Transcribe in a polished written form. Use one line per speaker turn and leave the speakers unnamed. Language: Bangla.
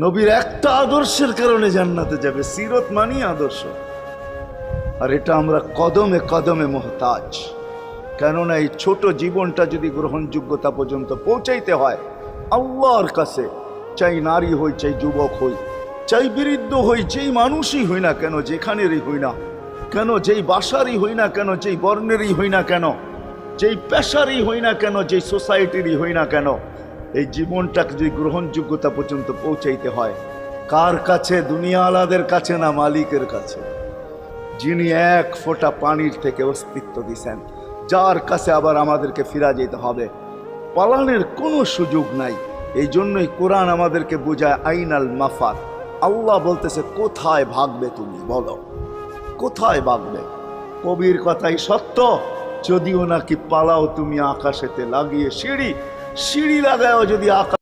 নবীর একটা আদর্শের কারণে জান্নাতে যাবে। সিরত মানি আদর্শ। আর এটা আমরা কদমে কদমে মুহতাজ। কেননা এই ছোট জীবনটা যদি গ্রহণযোগ্যতা পর্যন্ত পৌঁছাইতে হয় আল্লাহর কাছে, চাই নারী হই, চাই যুবক হই, চাই বৃদ্ধ হই, যেই মানুষই হই না কেন, যেখানেরই হই না কেন, যেই বাসারই হই না কেন, যেই বর্ণেরই হই না কেন, যেই পেশারই হই না কেন, যেই সোসাইটিরই হই না কেন, এই জীবনটাকে যদি গ্রহণযোগ্যতা পর্যন্ত পৌঁছাইতে হয় কার কাছে? দুনিয়া আলাদের কাছে না, মালিকের কাছে, যিনি এক ফোঁটা পানির থেকে অস্তিত্ব দিছেন, যার কাছে আবার আমাদেরকে ফিরা যেতে হবে। পালানের কোনো সুযোগ নাই। এই জন্যই কোরআন আমাদেরকে বোঝায় আইনাল মাফার। আল্লাহ বলতেছে কোথায় ভাগবে তুমি, বলো কোথায় ভাগবে? কবির কথাই সত্য, যদিও নাকি পালাও তুমি আকাশেতে লাগিয়ে সিঁড়ি, সিঁড়ি লাগাও যদি আকাশ